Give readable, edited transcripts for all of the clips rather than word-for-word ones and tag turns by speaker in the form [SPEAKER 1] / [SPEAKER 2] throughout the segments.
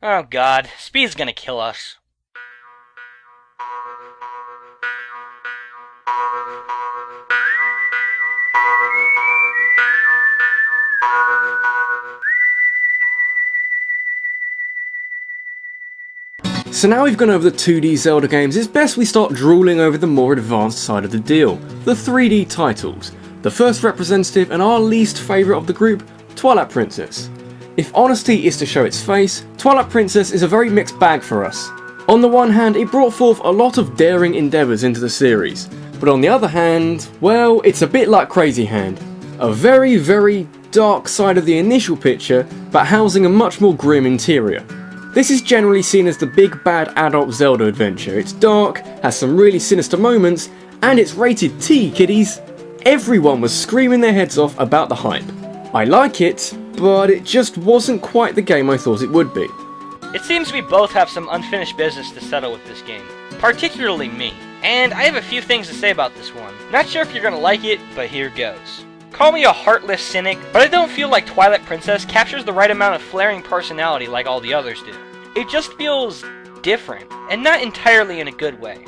[SPEAKER 1] Oh god, speed's gonna kill us.
[SPEAKER 2] So now we've gone over the 2D Zelda games, it's best we start drooling over the more advanced side of the deal, the 3D titles. The first representative and our least favourite of the group, Twilight Princess. If honesty is to show its face, Twilight Princess is a very mixed bag for us. On the one hand, it brought forth a lot of daring endeavours into the series, but on the other hand, well, it's a bit like Crazy Hand. A very, very dark side of the initial picture, but housing a much more grim interior. This is generally seen as the big bad adult Zelda adventure. It's dark, has some really sinister moments, and it's rated T, kiddies! Everyone was screaming their heads off about the hype. I like it, but it just wasn't quite the game I thought it would be.
[SPEAKER 1] It seems we both have some unfinished business to settle with this game. Particularly me. And I have a few things to say about this one. Not sure if you're gonna like it, but here goes. Call me a heartless cynic, but I don't feel like Twilight Princess captures the right amount of flaring personality like all the others do. It just feels different, and not entirely in a good way.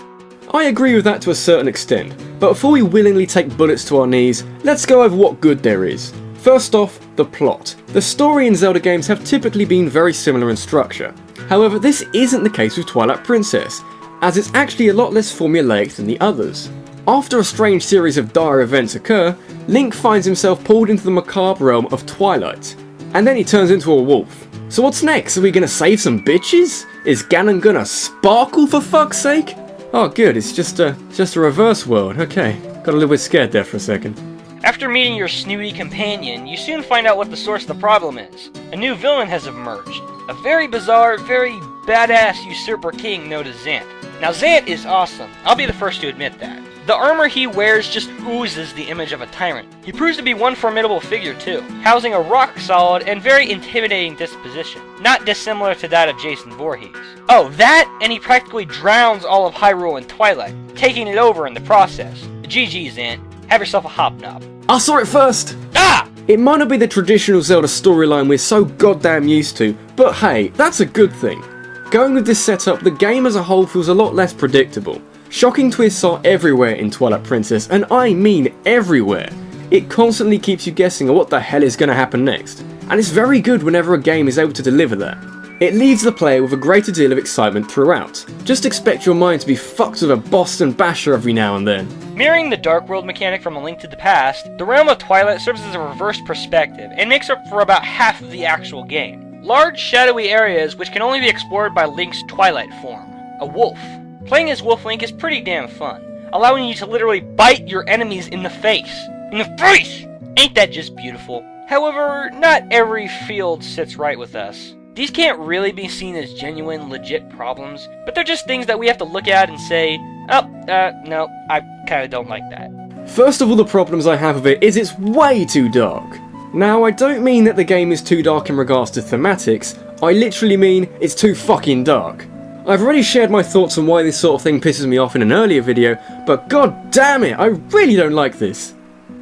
[SPEAKER 2] I agree with that to a certain extent, but before we willingly take bullets to our knees, let's go over what good there is. First off, the plot. The story in Zelda games have typically been very similar in structure. However, this isn't the case with Twilight Princess, as it's actually a lot less formulaic than the others. After a strange series of dire events occur, Link finds himself pulled into the macabre realm of Twilight, and then he turns into a wolf. So what's next? Are we gonna save some bitches? Is Ganon gonna sparkle for fuck's sake? Oh good, it's just a reverse world, okay. Got a little bit scared there for a second.
[SPEAKER 1] After meeting your snooty companion, you soon find out what the source of the problem is. A new villain has emerged. A very bizarre, very badass usurper king known as Zant. Now Zant is awesome, I'll be the first to admit that. The armor he wears just oozes the image of a tyrant. He proves to be one formidable figure too, housing a rock-solid and very intimidating disposition, not dissimilar to that of Jason Voorhees. Oh, that, and he practically drowns all of Hyrule in Twilight, taking it over in the process. GG, Zant. Have yourself a hobnob.
[SPEAKER 2] I saw it first!
[SPEAKER 1] Ah!
[SPEAKER 2] It might not be the traditional Zelda storyline we're so goddamn used to, but hey, that's a good thing. Going with this setup, the game as a whole feels a lot less predictable. Shocking twists are everywhere in Twilight Princess, and I mean everywhere. It constantly keeps you guessing what the hell is going to happen next, and it's very good whenever a game is able to deliver that. It leaves the player with a greater deal of excitement throughout. Just expect your mind to be fucked with a Boston basher every now and then.
[SPEAKER 1] Mirroring the Dark World mechanic from A Link to the Past, the Realm of Twilight serves as a reverse perspective and makes up for about half of the actual game. Large, shadowy areas which can only be explored by Link's Twilight form, a wolf. Playing as Wolf Link is pretty damn fun, allowing you to literally bite your enemies in the face. In the face! Ain't that just beautiful? However, not every field sits right with us. These can't really be seen as genuine, legit problems, but they're just things that we have to look at and say, no, I kinda don't like that.
[SPEAKER 2] First of all, the problems I have with it is it's way too dark. Now, I don't mean that the game is too dark in regards to thematics, I literally mean it's too fucking dark. I've already shared my thoughts on why this sort of thing pisses me off in an earlier video, but god damn it, I really don't like this.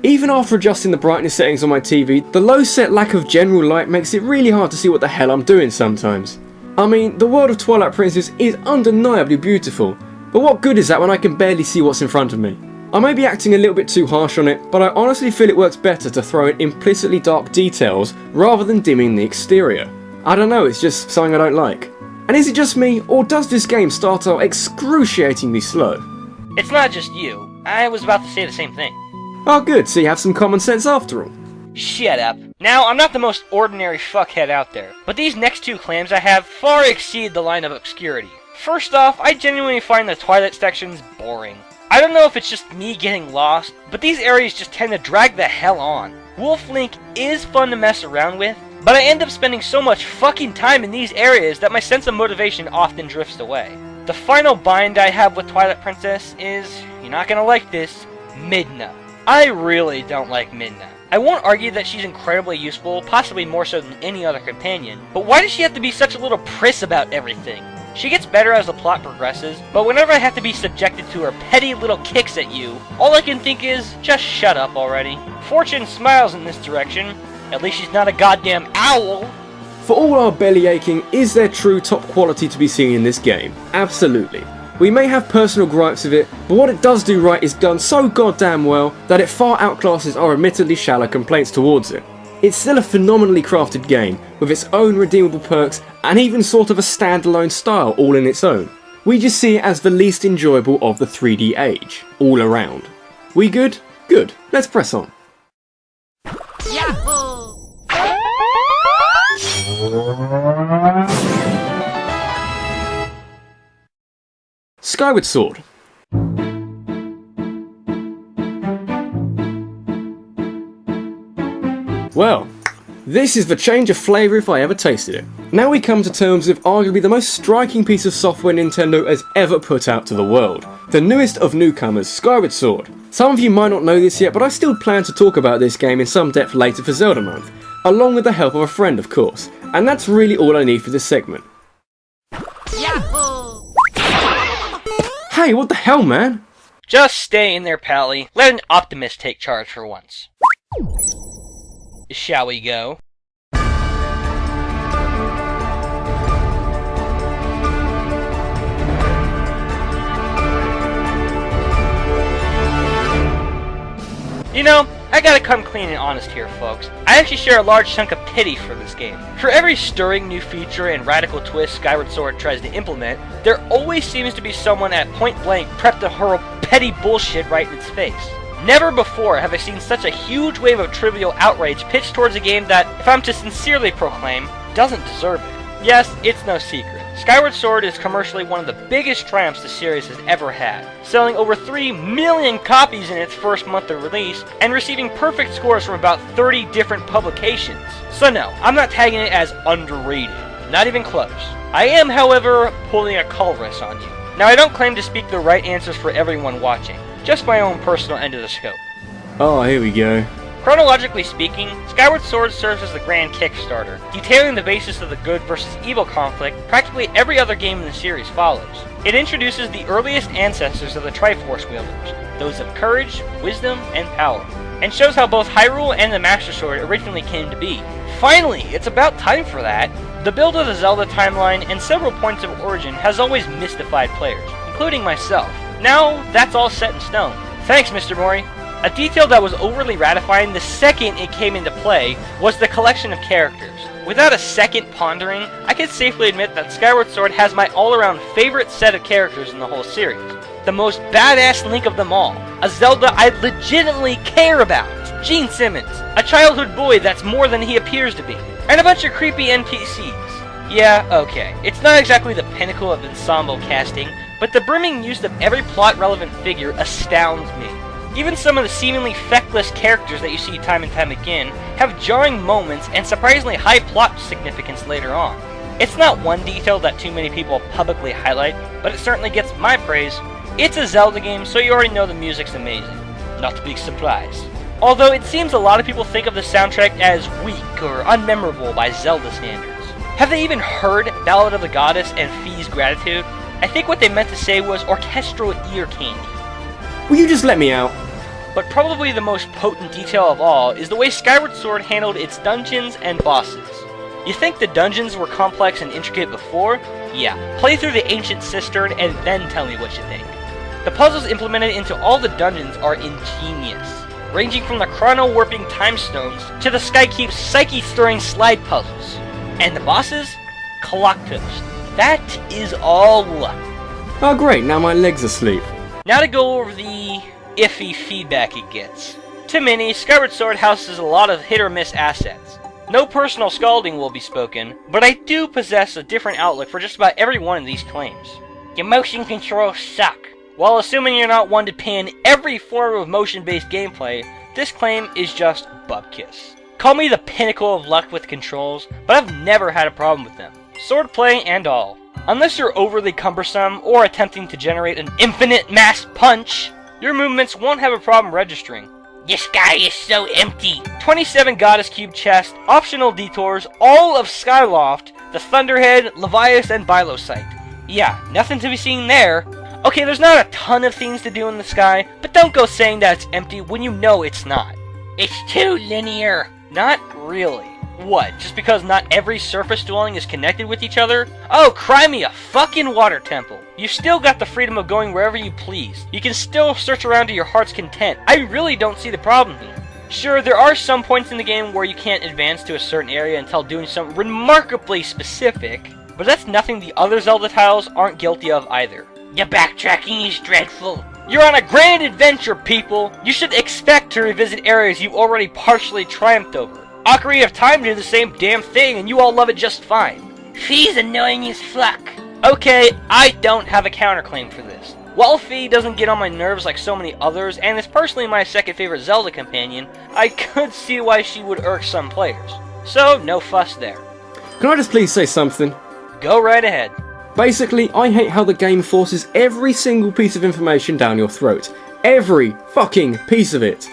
[SPEAKER 2] Even after adjusting the brightness settings on my TV, the low set lack of general light makes it really hard to see what the hell I'm doing sometimes. I mean, the world of Twilight Princess is undeniably beautiful, but what good is that when I can barely see what's in front of me? I may be acting a little bit too harsh on it, but I honestly feel it works better to throw in implicitly dark details rather than dimming the exterior. I don't know, it's just something I don't like. And is it just me, or does this game start out excruciatingly slow?
[SPEAKER 1] It's not just you. I was about to say the same thing.
[SPEAKER 2] Oh good, so you have some common sense after all.
[SPEAKER 1] Shut up. Now, I'm not the most ordinary fuckhead out there, but these next two claims I have far exceed the line of obscurity. First off, I genuinely find the Twilight sections boring. I don't know if it's just me getting lost, but these areas just tend to drag the hell on. Wolf Link is fun to mess around with, but I end up spending so much fucking time in these areas that my sense of motivation often drifts away. The final bind I have with Twilight Princess is, you're not gonna like this, Midna. I really don't like Midna. I won't argue that she's incredibly useful, possibly more so than any other companion, but why does she have to be such a little priss about everything? She gets better as the plot progresses, but whenever I have to be subjected to her petty little kicks at you, all I can think is, just shut up already. Fortune smiles in this direction. At least she's not a goddamn owl.
[SPEAKER 2] For all our belly aching, is there true top quality to be seen in this game? Absolutely. We may have personal gripes with it, but what it does do right is done so goddamn well that it far outclasses our admittedly shallow complaints towards it. It's still a phenomenally crafted game, with its own redeemable perks and even sort of a standalone style all in its own. We just see it as the least enjoyable of the 3D age, all around. We good? Good. Let's press on.
[SPEAKER 3] Yahoo!
[SPEAKER 2] Skyward Sword. Well, this is the change of flavour if I ever tasted it. Now we come to terms with arguably the most striking piece of software Nintendo has ever put out to the world. The newest of newcomers, Skyward Sword. Some of you might not know this yet, but I still plan to talk about this game in some depth later for Zelda month, along with the help of a friend of course, and that's really all I need for this segment.
[SPEAKER 3] Yahoo!
[SPEAKER 2] Hey, what the hell, man?
[SPEAKER 1] Just stay in there, Pally. Let an optimist take charge for once. Shall we go? You know, I gotta come clean and honest here, folks. I actually share a large chunk of pity for this game. For every stirring new feature and radical twist Skyward Sword tries to implement, there always seems to be someone at point blank prepped to hurl petty bullshit right in its face. Never before have I seen such a huge wave of trivial outrage pitched towards a game that, if I'm to sincerely proclaim, doesn't deserve it. Yes, it's no secret. Skyward Sword is commercially one of the biggest triumphs the series has ever had, selling over 3 million copies in its first month of release, and receiving perfect scores from about 30 different publications. So no, I'm not tagging it as underrated. Not even close. I am, however, pulling a Culverus on you. Now, I don't claim to speak the right answers for everyone watching, just my own personal end of the scope.
[SPEAKER 2] Oh, here we go.
[SPEAKER 1] Chronologically speaking, Skyward Sword serves as the grand Kickstarter, detailing the basis of the good versus evil conflict practically every other game in the series follows. It introduces the earliest ancestors of the Triforce wielders, those of courage, wisdom, and power, and shows how both Hyrule and the Master Sword originally came to be. Finally, it's about time for that! The build of the Zelda timeline and several points of origin has always mystified players, including myself. Now, that's all set in stone. Thanks, Mr. Mori. A detail that was overly ratifying the second it came into play was the collection of characters. Without a second pondering, I can safely admit that Skyward Sword has my all-around favorite set of characters in the whole series. The most badass Link of them all, a Zelda I legitimately care about, Gene Simmons, a childhood boy that's more than he appears to be, and a bunch of creepy NPCs. Yeah, okay, it's not exactly the pinnacle of ensemble casting, but the brimming use of every plot-relevant figure astounds me. Even some of the seemingly feckless characters that you see time and time again have jarring moments and surprisingly high plot significance later on. It's not one detail that too many people publicly highlight, but it certainly gets my praise. It's a Zelda game, so you already know the music's amazing. Not a big surprise. Although it seems a lot of people think of the soundtrack as weak or unmemorable by Zelda standards. Have they even heard Ballad of the Goddess and Fee's Gratitude? I think what they meant to say was orchestral ear candy.
[SPEAKER 2] Will you just let me out?
[SPEAKER 1] But probably the most potent detail of all is the way Skyward Sword handled its dungeons and bosses. You think the dungeons were complex and intricate before? Yeah, play through the Ancient Cistern and then tell me what you think. The puzzles implemented into all the dungeons are ingenious, ranging from the chrono-warping time stones to the Skykeep's psyche-stirring slide puzzles. And the bosses? Clock toast. That is all luck.
[SPEAKER 2] Oh great, now my legs are asleep.
[SPEAKER 1] Now to go over the iffy feedback it gets. To many, Skyward Sword houses a lot of hit-or-miss assets. No personal scalding will be spoken, but I do possess a different outlook for just about every one of these claims. Your motion controls suck. While assuming you're not one to pan every form of motion-based gameplay, this claim is just bupkiss. Call me the pinnacle of luck with controls, but I've never had a problem with them. Swordplay and all. Unless you're overly cumbersome or attempting to generate an infinite mass punch, your movements won't have a problem registering. This guy is so empty. 27 Goddess Cube chests, optional detours, all of Skyloft, the Thunderhead, Levias, and Bilosite. Yeah, nothing to be seen there. Okay, there's not a ton of things to do in the sky, but don't go saying that it's empty when you know it's not. It's too linear. Not really. What, just because not every surface dwelling is connected with each other? Oh, cry me a fucking water temple. You still got the freedom of going wherever you please. You can still search around to your heart's content. I really don't see the problem here. Sure, there are some points in the game where you can't advance to a certain area until doing something remarkably specific, but that's nothing the other Zelda titles aren't guilty of either. Your backtracking is dreadful. You're on a grand adventure, people! You should expect to revisit areas you've already partially triumphed over. Ocarina of Time did the same damn thing, and you all love it just fine. Fee's annoying as fuck. Okay, I don't have a counterclaim for this. While Fee doesn't get on my nerves like so many others, and is personally my second favorite Zelda companion, I could see why she would irk some players. So, no fuss there.
[SPEAKER 2] Can I just please say something?
[SPEAKER 1] Go right ahead.
[SPEAKER 2] Basically, I hate how the game forces every single piece of information down your throat. Every fucking piece of it.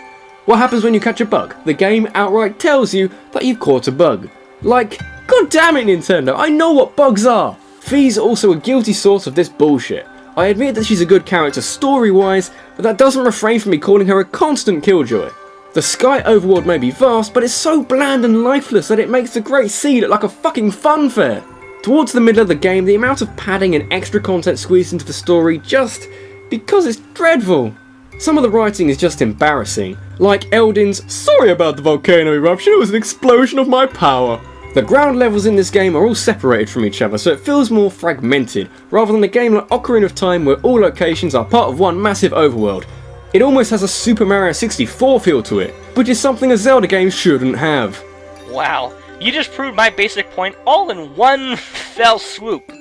[SPEAKER 2] What happens when you catch a bug? The game outright tells you that you've caught a bug. Like, god damn it, Nintendo, I know what bugs are! Fee's also a guilty source of this bullshit. I admit that she's a good character story-wise, but that doesn't refrain from me calling her a constant killjoy. The sky overworld may be vast, but it's so bland and lifeless that it makes the Great Sea look like a fucking funfair. Towards the middle of the game, the amount of padding and extra content squeezed into the story just because it's dreadful. Some of the writing is just embarrassing, like Eldin's "Sorry about the volcano eruption, it was an explosion of my power." The ground levels in this game are all separated from each other, so it feels more fragmented, rather than a game like Ocarina of Time where all locations are part of one massive overworld. It almost has a Super Mario 64 feel to it, which is something a Zelda game shouldn't have.
[SPEAKER 1] Wow, you just proved my basic point all in one fell swoop.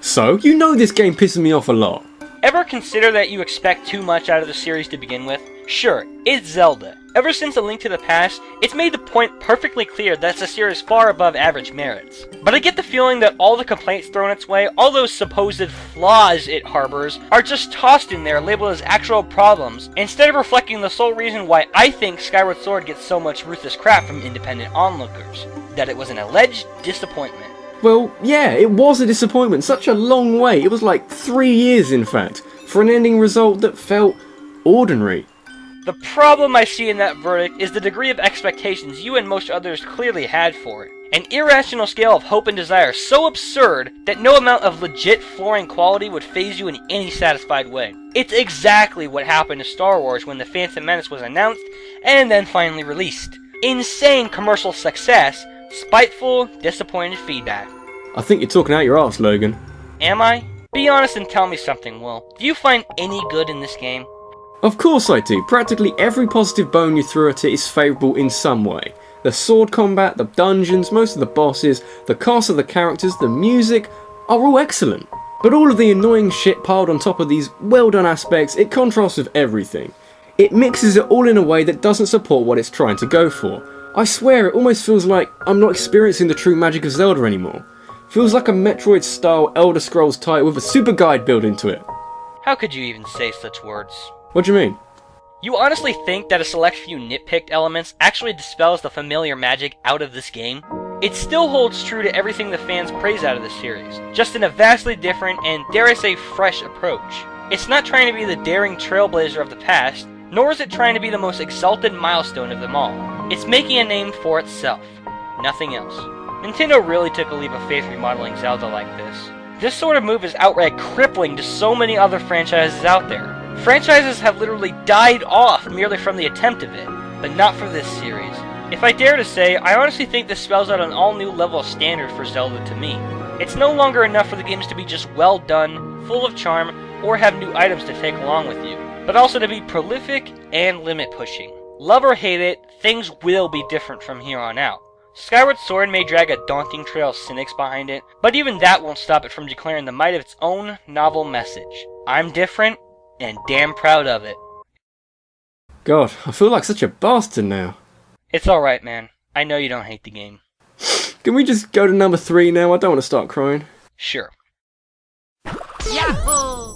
[SPEAKER 2] So, you know this game pisses me off a lot.
[SPEAKER 1] Ever consider that you expect too much out of the series to begin with? Sure, it's Zelda. Ever since A Link to the Past, it's made the point perfectly clear that it's a series far above average merits. But I get the feeling that all the complaints thrown its way, all those supposed flaws it harbors, are just tossed in there labeled as actual problems, instead of reflecting the sole reason why I think Skyward Sword gets so much ruthless crap from independent onlookers. That it was an alleged disappointment.
[SPEAKER 2] Well, yeah, it was a disappointment. Such a long wait. It was like 3 years, in fact, for an ending result that felt ordinary.
[SPEAKER 1] The problem I see in that verdict is the degree of expectations you and most others clearly had for it. An irrational scale of hope and desire so absurd that no amount of legit flooring quality would faze you in any satisfied way. It's exactly what happened to Star Wars when The Phantom Menace was announced and then finally released. Insane commercial success, spiteful, disappointed feedback.
[SPEAKER 2] I think you're talking out your arse, Logan.
[SPEAKER 1] Am I? Be honest and tell me something, Will. Do you find any good in this game?
[SPEAKER 2] Of course I do. Practically every positive bone you throw at it is favourable in some way. The sword combat, the dungeons, most of the bosses, the cast of the characters, the music are all excellent. But all of the annoying shit piled on top of these well done aspects, it contrasts with everything. It mixes it all in a way that doesn't support what it's trying to go for. I swear it almost feels like I'm not experiencing the true magic of Zelda anymore. Feels like a Metroid style Elder Scrolls title with a super guide built into it.
[SPEAKER 1] How could you even say such words?
[SPEAKER 2] What do you mean?
[SPEAKER 1] You honestly think that a select few nitpicked elements actually dispels the familiar magic out of this game? It still holds true to everything the fans praise out of this series, just in a vastly different and, dare I say, fresh approach. It's not trying to be the daring trailblazer of the past, nor is it trying to be the most exalted milestone of them all. It's making a name for itself. Nothing else. Nintendo really took a leap of faith remodeling Zelda like this. This sort of move is outright crippling to so many other franchises out there. Franchises have literally died off merely from the attempt of it, but not for this series. If I dare to say, I honestly think this spells out an all-new level of standard for Zelda to me. It's no longer enough for the games to be just well done, full of charm, or have new items to take along with you, but also to be prolific and limit-pushing. Love or hate it, things will be different from here on out. Skyward Sword may drag a daunting trail of cynics behind it, but even that won't stop it from declaring the might of its own novel message. I'm different, and damn proud of it.
[SPEAKER 2] God, I feel like such a bastard now.
[SPEAKER 1] It's alright, man. I know you don't hate the game.
[SPEAKER 2] Can we just go to number 3 now? I don't want to start crying.
[SPEAKER 1] Sure.
[SPEAKER 3] Yahoo!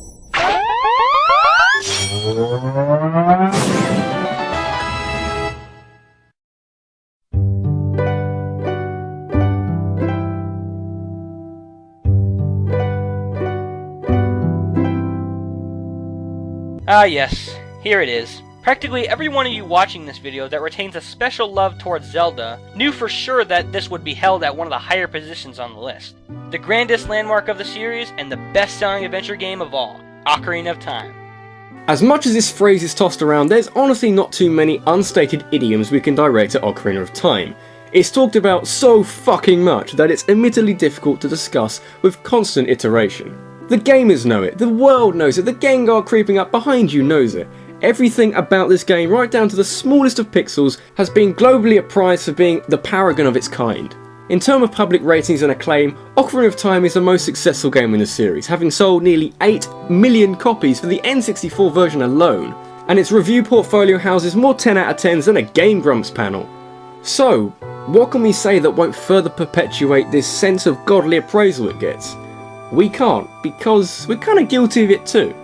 [SPEAKER 1] Ah yes, here it is. Practically every one of you watching this video that retains a special love towards Zelda knew for sure that this would be held at one of the higher positions on the list. The grandest landmark of the series and the best-selling adventure game of all, Ocarina of Time.
[SPEAKER 2] As much as this phrase is tossed around, there's honestly not too many unstated idioms we can direct at Ocarina of Time. It's talked about so fucking much that it's admittedly difficult to discuss with constant iteration. The gamers know it, the world knows it, the Gengar creeping up behind you knows it. Everything about this game, right down to the smallest of pixels, has been globally apprised for being the paragon of its kind. In terms of public ratings and acclaim, Ocarina of Time is the most successful game in the series, having sold nearly 8 million copies for the N64 version alone, and its review portfolio houses more 10 out of 10s than a Game Grumps panel. So, what can we say that won't further perpetuate this sense of godly appraisal it gets? We can't, because we're kinda guilty of it too.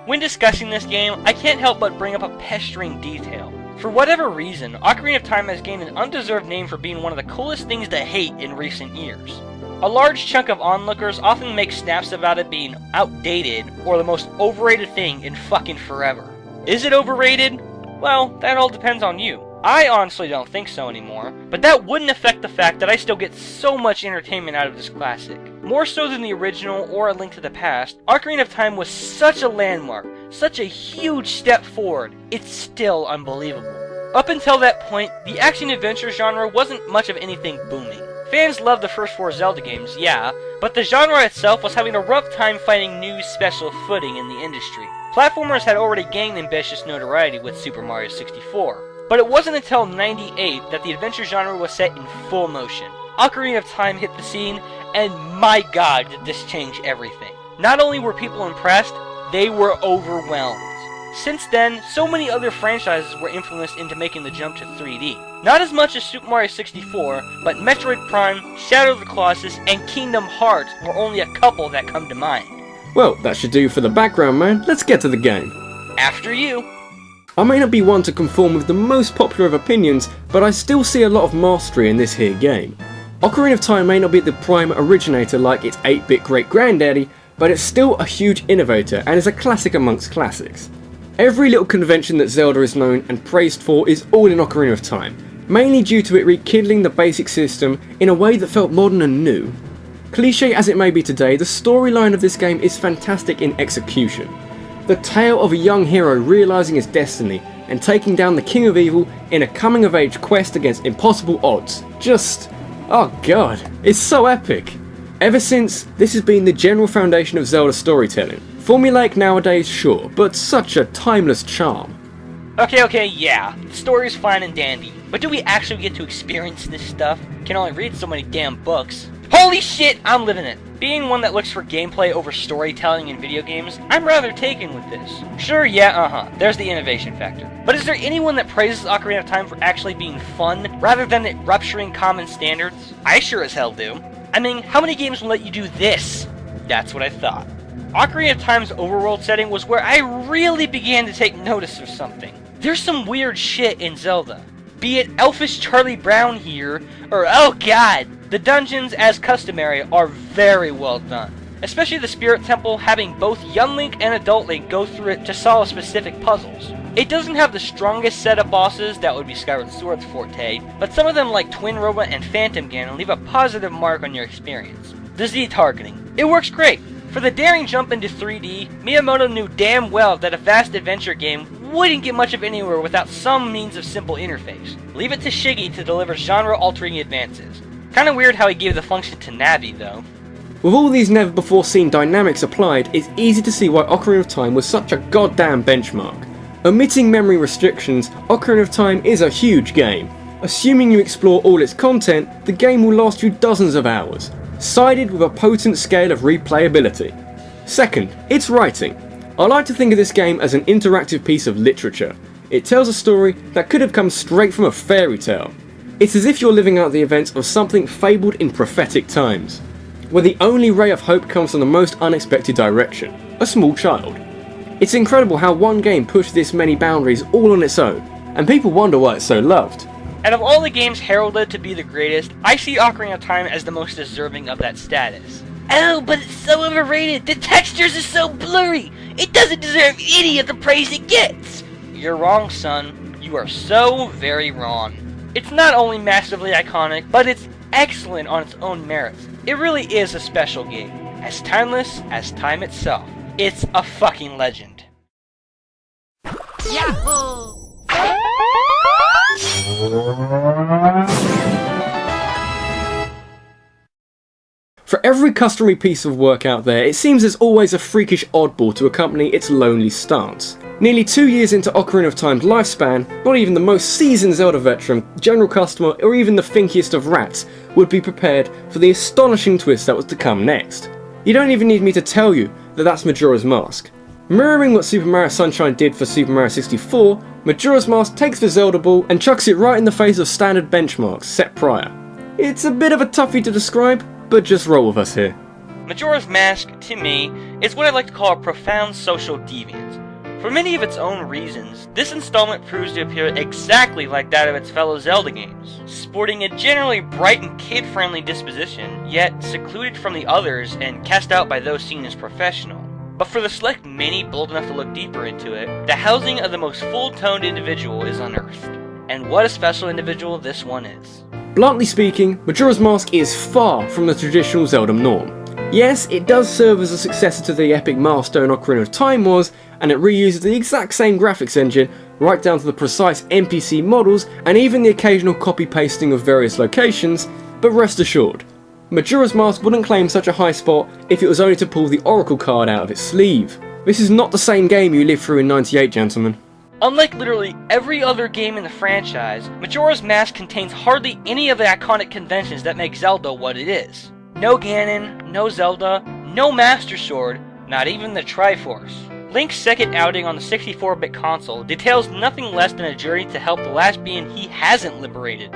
[SPEAKER 1] When discussing this game, I can't help but bring up a pestering detail. For whatever reason, Ocarina of Time has gained an undeserved name for being one of the coolest things to hate in recent years. A large chunk of onlookers often make snaps about it being outdated or the most overrated thing in fucking forever. Is it overrated? Well, that all depends on you. I honestly don't think so anymore, but that wouldn't affect the fact that I still get so much entertainment out of this classic. More so than the original or A Link to the Past, Ocarina of Time was such a landmark, such a huge step forward, it's still unbelievable. Up until that point, the action-adventure genre wasn't much of anything booming. Fans loved the first 4 Zelda games, yeah, but the genre itself was having a rough time finding new special footing in the industry. Platformers had already gained ambitious notoriety with Super Mario 64. But it wasn't until '98 that the adventure genre was set in full motion. Ocarina of Time hit the scene, and my god did this change everything. Not only were people impressed, they were overwhelmed. Since then, so many other franchises were influenced into making the jump to 3D. Not as much as Super Mario 64, but Metroid Prime, Shadow of the Colossus, and Kingdom Hearts were only a couple that come to mind.
[SPEAKER 2] Well, that should do for the background, man. Let's get to the game.
[SPEAKER 1] After you.
[SPEAKER 2] I may not be one to conform with the most popular of opinions, but I still see a lot of mastery in this here game. Ocarina of Time may not be the prime originator like its 8-bit great granddaddy, but it's still a huge innovator and is a classic amongst classics. Every little convention that Zelda is known and praised for is all in Ocarina of Time, mainly due to it rekindling the basic system in a way that felt modern and new. Cliché as it may be today, the storyline of this game is fantastic in execution. The tale of a young hero realising his destiny and taking down the King of Evil in a coming-of-age quest against impossible odds. Just... oh god, it's so epic! Ever since, this has been the general foundation of Zelda storytelling. Formulaic nowadays, sure, but such a timeless charm.
[SPEAKER 1] Okay, yeah, the story's fine and dandy, but do we actually get to experience this stuff? Can only read so many damn books. Holy shit, I'm living it! Being one that looks for gameplay over storytelling in video games, I'm rather taken with this. Sure, yeah, there's the innovation factor. But is there anyone that praises Ocarina of Time for actually being fun, rather than it rupturing common standards? I sure as hell do. I mean, how many games will let you do this? That's what I thought. Ocarina of Time's overworld setting was where I really began to take notice of something. There's some weird shit in Zelda. Be it Elfish Charlie Brown here, or oh god, the dungeons, as customary, are very well done. Especially the Spirit Temple having both young Link and adult Link go through it to solve specific puzzles. It doesn't have the strongest set of bosses, that would be Skyward Sword's forte, but some of them like Twin Robot and Phantom Ganon leave a positive mark on your experience. The Z targeting. It works great. For the daring jump into 3D, Miyamoto knew damn well that a vast adventure game wouldn't get much of anywhere without some means of simple interface. Leave it to Shiggy to deliver genre-altering advances. Kinda weird how he gave the function to Navi, though.
[SPEAKER 2] With all these never-before-seen dynamics applied, it's easy to see why Ocarina of Time was such a goddamn benchmark. Omitting memory restrictions, Ocarina of Time is a huge game. Assuming you explore all its content, the game will last you dozens of hours, sided with a potent scale of replayability. Second, its writing. I like to think of this game as an interactive piece of literature. It tells a story that could have come straight from a fairy tale. It's as if you're living out the events of something fabled in prophetic times, where the only ray of hope comes from the most unexpected direction, a small child. It's incredible how one game pushed this many boundaries all on its own, and people wonder why it's so loved.
[SPEAKER 1] Out of all the games heralded to be the greatest, I see Ocarina of Time as the most deserving of that status. Oh, but it's so overrated! The textures are so blurry! It doesn't deserve any of the praise it gets! you're wrong, son. You are so very wrong. It's not only massively iconic, but it's excellent on its own merits. It really is a special game. As timeless as time itself. It's a fucking legend.
[SPEAKER 3] Yahoo!
[SPEAKER 2] For every customary piece of work out there, it seems there's always a freakish oddball to accompany its lonely stance. Nearly 2 years into Ocarina of Time's lifespan, not even the most seasoned Zelda veteran, general customer, or even the finkiest of rats would be prepared for the astonishing twist that was to come next. You don't even need me to tell you that that's Majora's Mask. Mirroring what Super Mario Sunshine did for Super Mario 64, Majora's Mask takes the Zelda ball and chucks it right in the face of standard benchmarks set prior. It's a bit of a toughie to describe, but just roll with us here.
[SPEAKER 1] Majora's Mask, to me, is what I'd like to call a profound social deviance. For many of its own reasons, this installment proves to appear exactly like that of its fellow Zelda games, sporting a generally bright and kid-friendly disposition, yet secluded from the others and cast out by those seen as professional. But for the select many bold enough to look deeper into it, the housing of the most full-toned individual is unearthed. And what a special individual this one is.
[SPEAKER 2] Bluntly speaking, Majora's Mask is far from the traditional Zelda norm. Yes, it does serve as a successor to the epic milestone Ocarina of Time was, and it reuses the exact same graphics engine, right down to the precise NPC models, and even the occasional copy-pasting of various locations, but rest assured, Majora's Mask wouldn't claim such a high spot if it was only to pull the Oracle card out of its sleeve. This is not the same game you lived through in '98, gentlemen.
[SPEAKER 1] Unlike literally every other game in the franchise, Majora's Mask contains hardly any of the iconic conventions that make Zelda what it is. No Ganon, no Zelda, no Master Sword, not even the Triforce. Link's second outing on the 64-bit console details nothing less than a journey to help the last being he hasn't liberated,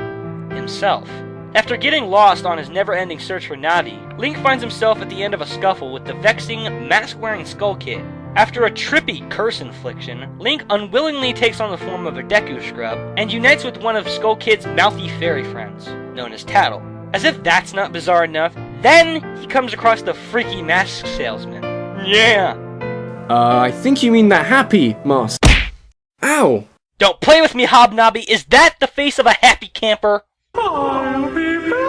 [SPEAKER 1] himself. After getting lost on his never-ending search for Navi, Link finds himself at the end of a scuffle with the vexing, mask-wearing Skull Kid. After a trippy curse infliction, Link unwillingly takes on the form of a Deku Scrub and unites with one of Skull Kid's mouthy fairy friends, known as Tattle. As if that's not bizarre enough, then he comes across the freaky mask salesman. Yeah!
[SPEAKER 2] I think you mean that happy mask. Ow!
[SPEAKER 1] Don't play with me, Hobnobby! Is that the face of a happy camper?
[SPEAKER 2] I'll be back!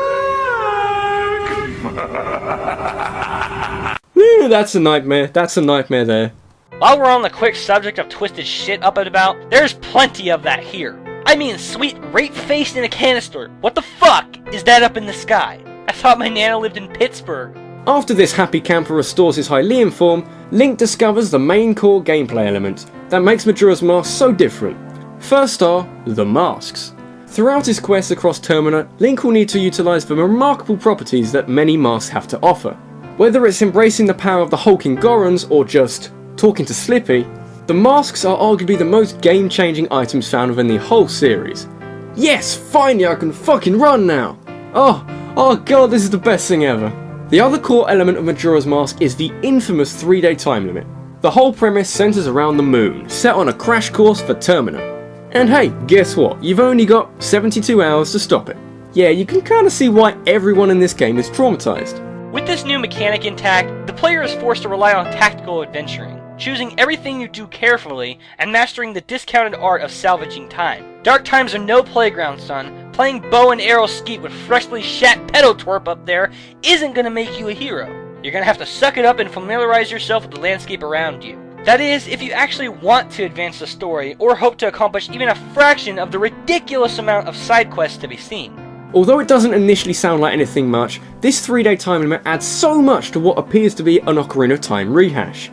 [SPEAKER 2] That's a nightmare. That's a nightmare there.
[SPEAKER 1] While we're on the quick subject of twisted shit up and about, there's plenty of that here. I mean, sweet rape-faced in a canister. What the fuck is that up in the sky? I thought my Nana lived in Pittsburgh.
[SPEAKER 2] After this happy camper restores his Hylian form, Link discovers the main core gameplay element that makes Majora's Mask so different. First are the masks. Throughout his quest across Termina, Link will need to utilise the remarkable properties that many masks have to offer. Whether it's embracing the power of the hulking Gorons or just talking to Slippy, the masks are arguably the most game-changing items found within the whole series. Yes, finally I can fucking run now! Oh god, this is the best thing ever. The other core element of Majora's Mask is the infamous 3-day time limit. The whole premise centres around the moon, set on a crash course for Termina. And hey, guess what? You've only got 72 hours to stop it. Yeah, you can kinda see why everyone in this game is traumatised.
[SPEAKER 1] With this new mechanic intact, the player is forced to rely on tactical adventuring, choosing everything you do carefully and mastering the discounted art of salvaging time. Dark times are no playground, son. Playing bow and arrow skeet with freshly shat pedal twerp up there isn't gonna make you a hero. You're gonna have to suck it up and familiarize yourself with the landscape around you. That is, if you actually want to advance the story, or hope to accomplish even a fraction of the ridiculous amount of side quests to be seen.
[SPEAKER 2] Although it doesn't initially sound like anything much, this 3-day time limit adds so much to what appears to be an Ocarina of Time rehash.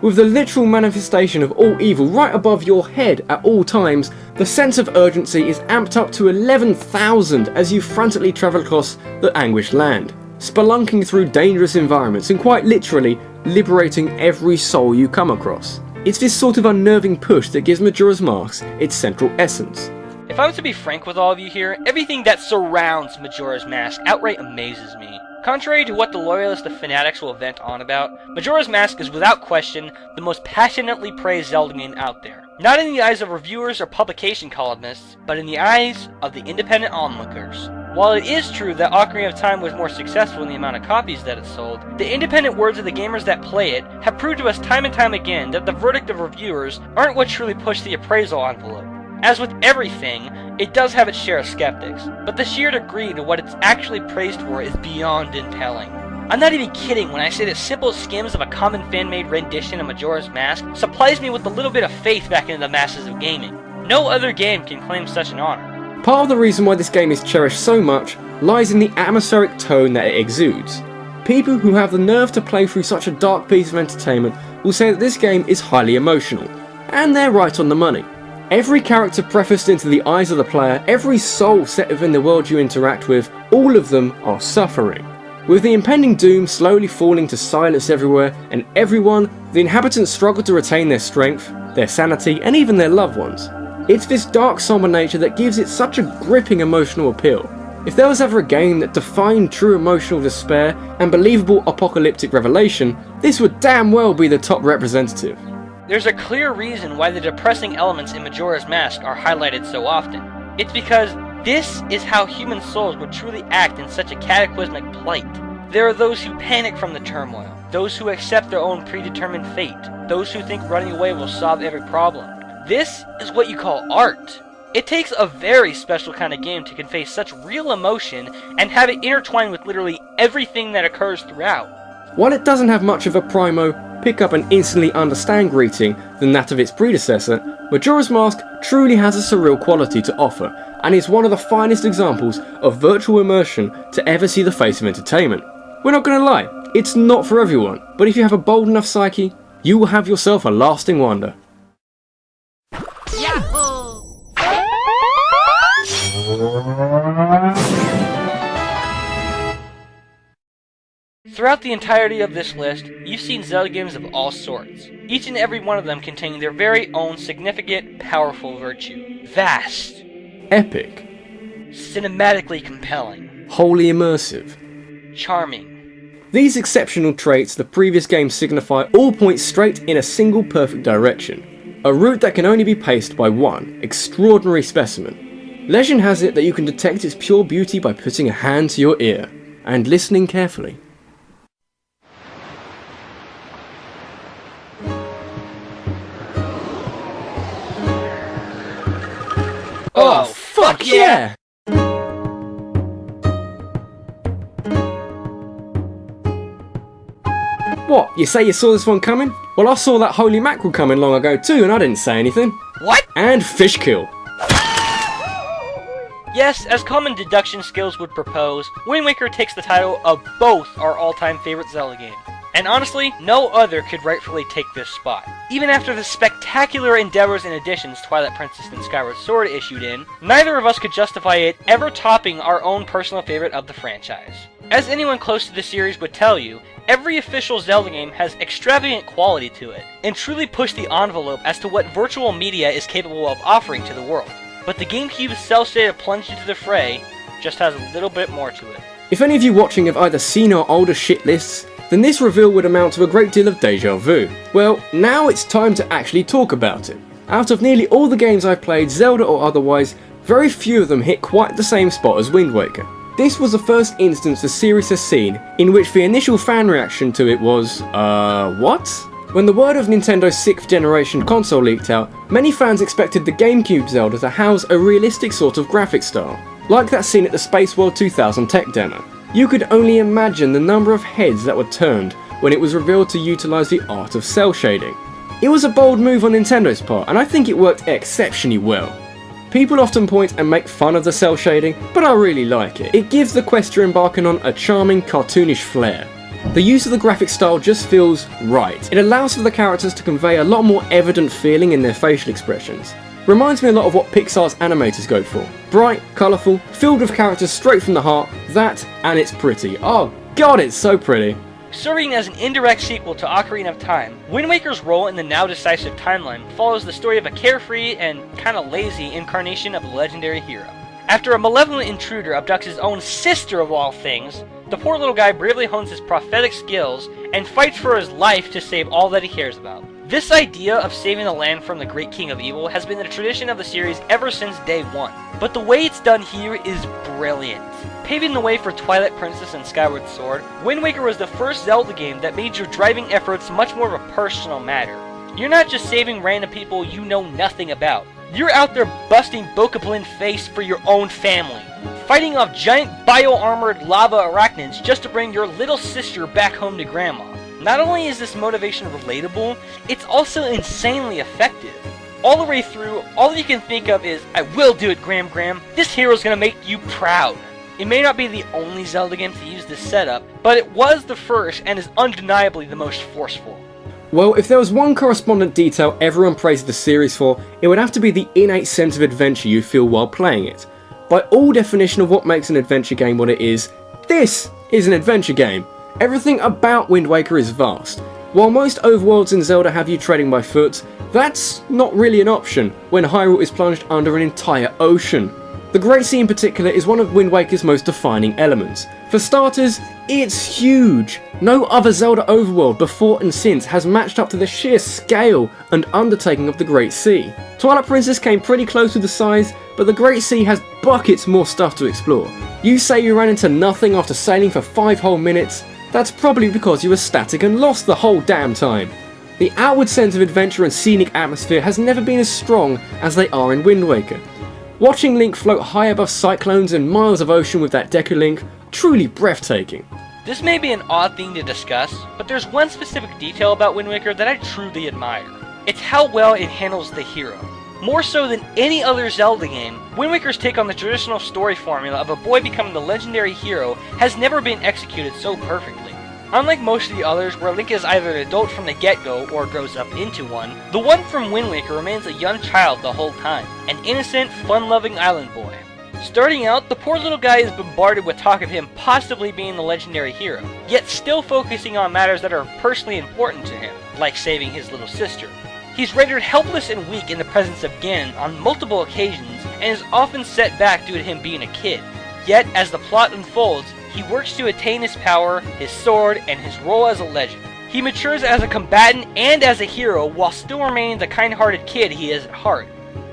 [SPEAKER 2] With the literal manifestation of all evil right above your head at all times, the sense of urgency is amped up to 11,000 as you frantically travel across the anguished land, spelunking through dangerous environments and quite literally liberating every soul you come across. It's this sort of unnerving push that gives Majora's Mask its central essence.
[SPEAKER 1] If I was to be frank with all of you here, everything that surrounds Majora's Mask outright amazes me. Contrary to what the loyalists of fanatics will vent on about, Majora's Mask is without question the most passionately praised Zelda game out there. Not in the eyes of reviewers or publication columnists, but in the eyes of the independent onlookers. While it is true that Ocarina of Time was more successful in the amount of copies that it sold, the independent words of the gamers that play it have proved to us time and time again that the verdict of reviewers aren't what truly push the appraisal envelope. As with everything, it does have its share of skeptics, but the sheer degree to what it's actually praised for is beyond impelling. I'm not even kidding when I say that simple skims of a common fan-made rendition of Majora's Mask supplies me with a little bit of faith back into the masses of gaming. No other game can claim such an honor.
[SPEAKER 2] Part of the reason why this game is cherished so much lies in the atmospheric tone that it exudes. People who have the nerve to play through such a dark piece of entertainment will say that this game is highly emotional, and they're right on the money. Every character prefaced into the eyes of the player, every soul set within the world you interact with, all of them are suffering. With the impending doom slowly falling to silence everywhere, and everyone, the inhabitants struggle to retain their strength, their sanity, and even their loved ones. It's this dark, somber nature that gives it such a gripping emotional appeal. If there was ever a game that defined true emotional despair and believable apocalyptic revelation, this would damn well be the top representative.
[SPEAKER 1] There's a clear reason why the depressing elements in Majora's Mask are highlighted so often. It's because this is how human souls would truly act in such a cataclysmic plight. There are those who panic from the turmoil, those who accept their own predetermined fate, those who think running away will solve every problem. This is what you call art. It takes a very special kind of game to convey such real emotion and have it intertwined with literally everything that occurs throughout.
[SPEAKER 2] While it doesn't have much of a primo, pick up and instantly understand greeting than that of its predecessor, Majora's Mask truly has a surreal quality to offer, and is one of the finest examples of virtual immersion to ever see the face of entertainment. We're not gonna lie, it's not for everyone, but if you have a bold enough psyche, you will have yourself a lasting wonder.
[SPEAKER 3] Yahoo!
[SPEAKER 1] Throughout the entirety of this list, you've seen Zelda games of all sorts, each and every one of them containing their very own significant, powerful virtue. Vast.
[SPEAKER 2] Epic.
[SPEAKER 1] Cinematically compelling.
[SPEAKER 2] Wholly immersive.
[SPEAKER 1] Charming.
[SPEAKER 2] These exceptional traits the previous games signify all point straight in a single perfect direction. A route that can only be paced by one extraordinary specimen. Legend has it that you can detect its pure beauty by putting a hand to your ear and listening carefully.
[SPEAKER 1] Oh, fuck yeah!
[SPEAKER 2] What, you say you saw this one coming? Well, I saw that holy mackerel coming long ago too, and I didn't say anything.
[SPEAKER 1] What?
[SPEAKER 2] And fish kill.
[SPEAKER 1] Yes, as common deduction skills would propose, Wind Waker takes the title of both our all-time favorite Zelda games. And honestly, no other could rightfully take this spot. Even after the spectacular endeavors and additions Twilight Princess and Skyward Sword issued in, neither of us could justify it ever topping our own personal favorite of the franchise. As anyone close to the series would tell you, every official Zelda game has extravagant quality to it, and truly pushed the envelope as to what virtual media is capable of offering to the world. But the GameCube's cel-shaded plunge into the fray just has a little bit more to it.
[SPEAKER 2] If any of you watching have either seen our older shit lists, then this reveal would amount to a great deal of deja vu. Well, now it's time to actually talk about it. Out of nearly all the games I've played, Zelda or otherwise, very few of them hit quite the same spot as Wind Waker. This was the first instance the series has seen in which the initial fan reaction to it was, what? When the word of Nintendo's 6th generation console leaked out, many fans expected the GameCube Zelda to house a realistic sort of graphic style, like that seen at the Space World 2000 tech demo. You could only imagine the number of heads that were turned when it was revealed to utilise the art of cel shading. It was a bold move on Nintendo's part, and I think it worked exceptionally well. People often point and make fun of the cel shading, but I really like it. It gives the quest you're embarking on a charming, cartoonish flair. The use of the graphic style just feels right. It allows for the characters to convey a lot more evident feeling in their facial expressions. Reminds me a lot of what Pixar's animators go for. Bright, colourful, filled with characters straight from the heart, that, and it's pretty. Oh god, it's so pretty.
[SPEAKER 1] Serving as an indirect sequel to Ocarina of Time, Wind Waker's role in the now decisive timeline follows the story of a carefree and kinda lazy incarnation of a legendary hero. After a malevolent intruder abducts his own sister of all things, the poor little guy bravely hones his prophetic skills and fights for his life to save all that he cares about. This idea of saving the land from the Great King of Evil has been the tradition of the series ever since day one, but the way it's done here is brilliant. Paving the way for Twilight Princess and Skyward Sword, Wind Waker was the first Zelda game that made your driving efforts much more of a personal matter. You're not just saving random people you know nothing about. You're out there busting Bokoblin face for your own family, fighting off giant bio-armored lava arachnids just to bring your little sister back home to grandma. Not only is this motivation relatable, it's also insanely effective. All the way through, all you can think of is, I will do it, Gram. This hero's gonna make you proud. It may not be the only Zelda game to use this setup, but it was the first and is undeniably the most forceful.
[SPEAKER 2] Well, if there was one correspondent detail everyone praised the series for, it would have to be the innate sense of adventure you feel while playing it. By all definition of what makes an adventure game what it is, this is an adventure game. Everything about Wind Waker is vast. While most overworlds in Zelda have you treading by foot, that's not really an option when Hyrule is plunged under an entire ocean. The Great Sea in particular is one of Wind Waker's most defining elements. For starters, it's huge. No other Zelda overworld before and since has matched up to the sheer scale and undertaking of the Great Sea. Twilight Princess came pretty close with the size, but the Great Sea has buckets more stuff to explore. You say you ran into nothing after sailing for 5 whole minutes? That's probably because you were static and lost the whole damn time. The outward sense of adventure and scenic atmosphere has never been as strong as they are in Wind Waker. Watching Link float high above cyclones and miles of ocean with that Deku Link, truly breathtaking.
[SPEAKER 1] This may be an odd thing to discuss, but there's one specific detail about Wind Waker that I truly admire. It's how well it handles the hero. More so than any other Zelda game, Wind Waker's take on the traditional story formula of a boy becoming the legendary hero has never been executed so perfectly. Unlike most of the others, where Link is either an adult from the get-go or grows up into one, the one from Wind Waker remains a young child the whole time, an innocent, fun-loving island boy. Starting out, the poor little guy is bombarded with talk of him possibly being the legendary hero, yet still focusing on matters that are personally important to him, like saving his little sister. He's rendered helpless and weak in the presence of Ganon on multiple occasions, and is often set back due to him being a kid. Yet, as the plot unfolds, he works to attain his power, his sword, and his role as a legend. He matures as a combatant and as a hero, while still remaining the kind-hearted kid he is at heart,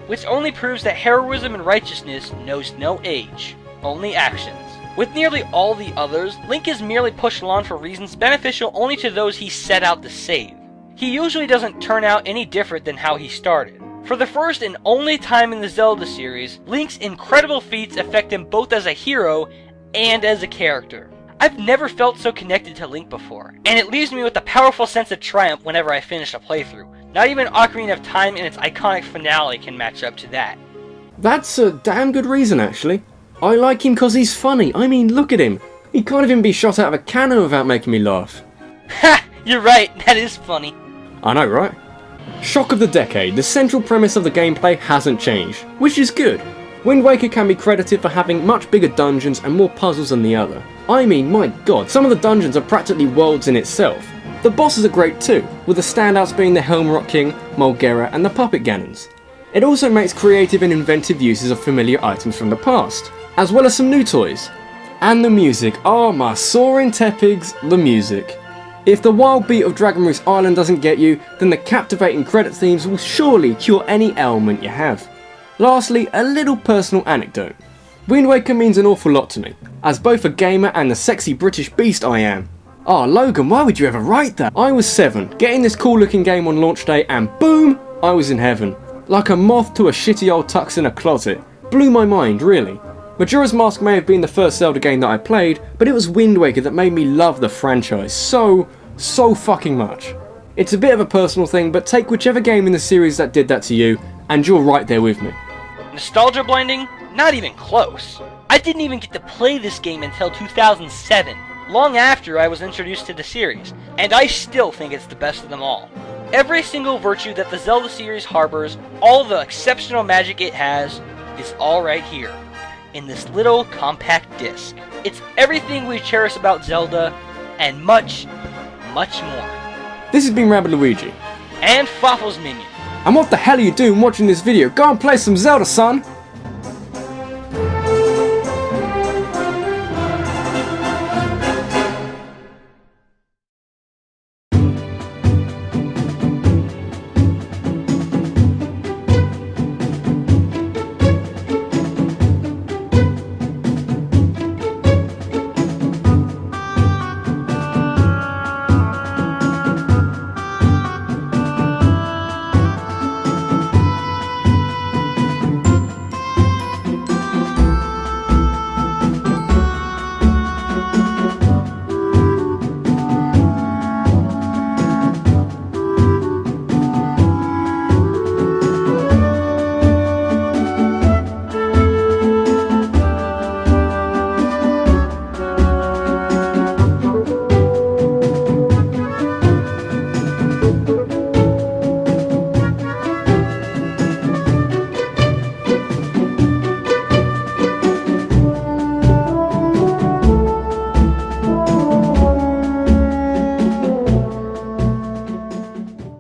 [SPEAKER 1] which only proves that heroism and righteousness knows no age, only actions. With nearly all the others, Link is merely pushed along for reasons beneficial only to those he set out to save. He usually doesn't turn out any different than how he started. For the first and only time in the Zelda series, Link's incredible feats affect him both as a hero and as a character. I've never felt so connected to Link before, and it leaves me with a powerful sense of triumph whenever I finish a playthrough. Not even Ocarina of Time and its iconic finale can match up to that.
[SPEAKER 2] That's a damn good reason, actually. I like him cause he's funny. I mean, look at him. He can't even be shot out of a cannon without making me laugh.
[SPEAKER 1] Ha! You're right, that is funny.
[SPEAKER 2] I know, right? Shock of the decade, the central premise of the gameplay hasn't changed, which is good. Wind Waker can be credited for having much bigger dungeons and more puzzles than the other. I mean, my god, some of the dungeons are practically worlds in itself. The bosses are great too, with the standouts being the Helm Rock King, Mulgera, and the Puppet Ganons. It also makes creative and inventive uses of familiar items from the past, as well as some new toys. And the music, oh my soaring tepigs, the music. If the wild beat of Dragon Roost Island doesn't get you, then the captivating credit themes will surely cure any ailment you have. Lastly, a little personal anecdote. Wind Waker means an awful lot to me, as both a gamer and the sexy British beast I am. Ah, Logan, why would you ever write that? I was 7, getting this cool looking game on launch day, and boom, I was in heaven. Like a moth to a shitty old tux in a closet. Blew my mind, really. Majora's Mask may have been the first Zelda game that I played, but it was Wind Waker that made me love the franchise so fucking much. It's a bit of a personal thing, but take whichever game in the series that did that to you, and you're right there with me.
[SPEAKER 1] Nostalgia blinding? Not even close. I didn't even get to play this game until 2007, long after I was introduced to the series, and I still think it's the best of them all. Every single virtue that the Zelda series harbors, all the exceptional magic it has, is all right here, in this little compact disc. It's everything we cherish about Zelda, and much, much more.
[SPEAKER 2] This has been rabbidluigi.
[SPEAKER 1] And Fawful's Minion.
[SPEAKER 2] And what the hell are you doing watching this video? Go and play some Zelda, son!